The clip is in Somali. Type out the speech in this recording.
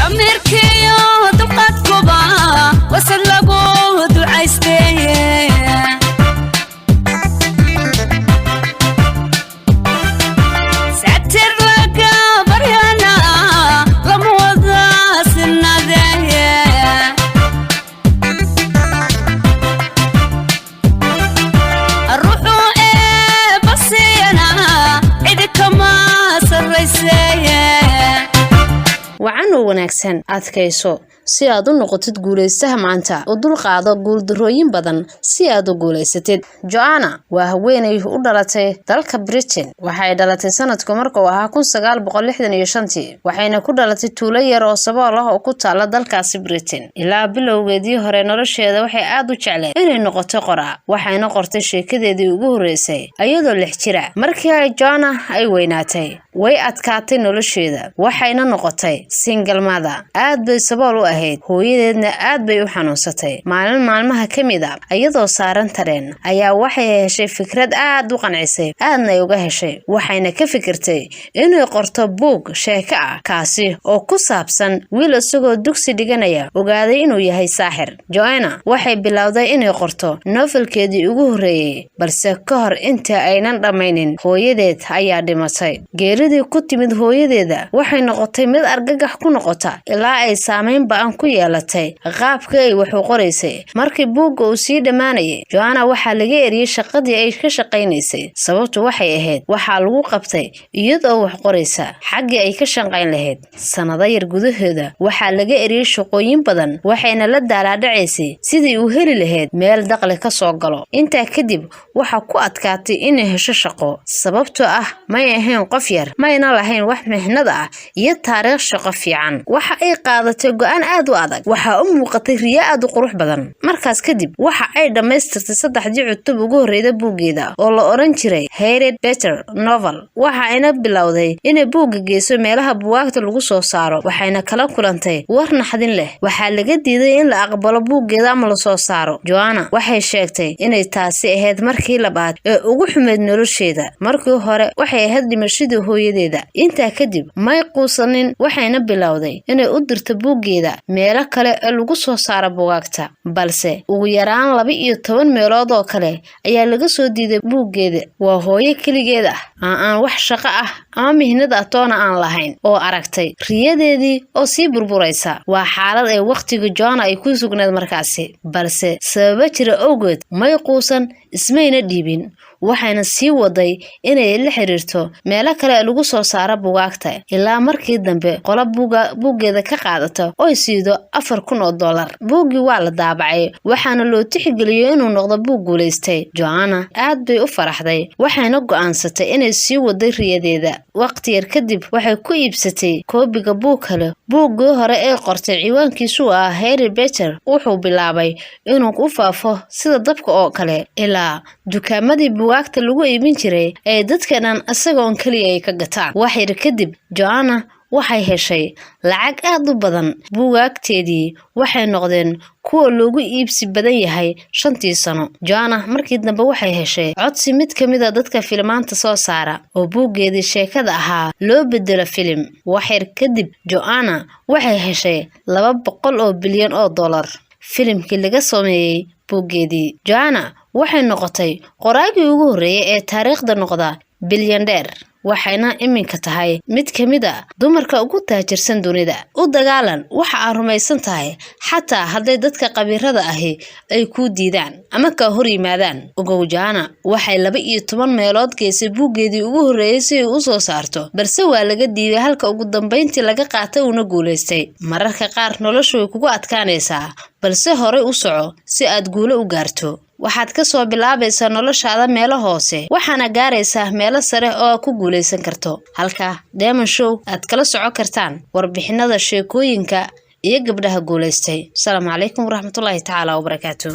samirkiyo dulqaadkuba wasad lagu ducaystee satir laga baryana lama wada sinadee ruuxu ee basiyana cid kama sarreysee وعنو wanaagsan adkayso si aad u noqotid guuleystaha maanta oo dul qaado guul darooyin badan si aad u guuleysatid Joanna waa haweeney u dhalatay dalka Britain waxay dhalatay sanadku markuu ahaa 1965 waxayna ku dhalatay tuulo yar oo sabool ah oo ku taala dalkaasi Britain ilaa bilowgeedii hore nolosheeda waxay aad u jecleed inay noqoto qoraa waxayna qortay sheekadeedii ugu horeysay ayadoo 6 jir ah markii ay Joanna ay weynaatay way adkaatay nolosheeda waxayna noqotay single mother aad bay sabool u ahayd hooyadeedna aad bay u xanuunsatay maalmaha kamid ah ayadoo saaran tareen ayaa waxay heshay fikrad aad u qancisay aadna ay uga heshay waxayna ka fikirtay inay qorto buug sheeko ah kaasi oo ku saabsan wiil isagoo dugsi dhiganaya ogaaday inuu yahay saaxir Joanna waxay bilowday inay qorto novelkeedii ugu horeeyay balse ka hor inta aynan dhammaynin hooyadeed ayaa dhimatay geeridii ku timid hooyadeeda waxay noqotay mid argagax ku noqota ilaa ay saameyn baan ku yeelatay qaabka ay wax u qoraysay markii buugga uu sii dhamaanayay Joanna waxa laga eriyay shaqadii ay ka shaqeynaysay sababtu waxay ahayd waxa lagu qabtay iyadoo wax qoraysa xaqii ay ka shaqeyn lahayd sanado yar gudaheeda waxa laga eriyay shaqooyin badan waxayna la daalaadhacaysay sidii uu heli lahayd meel dakhli ka soo galo inta kadib waxa ku adkaatay inay hesho shaqo sababtoo ah may ahayn qof yar mayna lahayn wax mihnad ah iyo taariikh shaqo fiican waxa ay qaadatay go'aan aad u adag waxa u muuqatay riyo aad u qurux badan markaas kadib waxa ay dhameystirtay 3 cutub ugu horeeyay buuggeeda oo la oran jiray Harry Potter novel waxa ayna bilowday inay buugga geyso meelaha buugaagta lagu soo saaro waxayna kala kulantay war naxdin leh waxa laga diiday in la aqbalo buuggeeda ama la soo saaro Joanna waxay sheegtay inay taasi ahayd markii labaad ee ugu xumeed nolosheeda markii hore waxay ahayd dhimashadii hooyadeeda inta kadib may quusanin waxayna bilowday inay u dirto buuggeeda meelo kale ee lagu soo saaro buugaagta balse ugu yaraan 12 meelood oo kale ayaa laga soo diiday buuggeeda waa hooyo kaligeed ah aan wax shaqo ah ama mihnad atoona aan lahayn oo aragtay riyadeedii oo sii burburaysa waa xaalad ay waqtiga Joanna ay ku sugnayd markaasi balse sabab jira awgeed may quusan ismayna dhiibin waxayna sii waday inay la xiriirto meelo kale lagu soo saaro buugaagta ilaa markii dambe qola buuggeeda ka qaadato oo siido $4,000 buuggi waa la daabacay waxaana loo tixgeliyay inuu noqdo buug guuleystay Joanna aad bay u faraxday waxayna go'aansatay inay sii waday riyadeeda waqti yar kadib waxay ku iibsatay koobiga buug kale buuggii hore ee qortay ciwaankiisu ah Harry Potter wuxuu bilaabay inuu u faafo sida dabka oo kale ilaa dukaamadii buugaagta lagu iibin jiray ee dadka dhan asagoon kaliya ay ka gataan wax yar kadib Joanna waxay heshay lacag aad u badan buugaagteedii waxay noqdeen kuwa loogu iibsi badan yahay 5 sano Joanna markii dambe waxay heshay codsi mid kamid ah dadka filmaanta soo saara oo buuggeedii sheekada ahaa loo bedelo film wax yar kadib Joanna waxay heshay $200 bilyan filimkii laga sameeyay buuggeedii Joanna waxay noqotay qoraagii ugu horeeyay ee taariikhda noqda bilyaneer waxayna iminka tahay mid kamid ah dumarka ugu taajirsan dunida u dagaalan waxa aan rumaysan tahay xataa haday dadka qabiirada ahi ay ku diidaan ama ka hor yimaadaan ugu Joanna waxay 12 meelood geysay buuggeedii ugu horeeyay si uu soo saarto balse waa laga diiday halka ugu dambeyntii laga qaatay una guuleystay mararka qaar noloshu way kugu adkaanaysaa balse hore u soco si aad guulo u gaarto waxaad ka soo bilaabaysaa noloshaada meelo hoose waxaana gaaraysaa meelo sare oo ku guuleysan karto halka Diamond Show aad kala soco kartaan warbixinada sheekooyinka iyo gabdhaha guuleystay. Assalaamu calaykum waraxmatullaahi tacaala wabarakaatuh.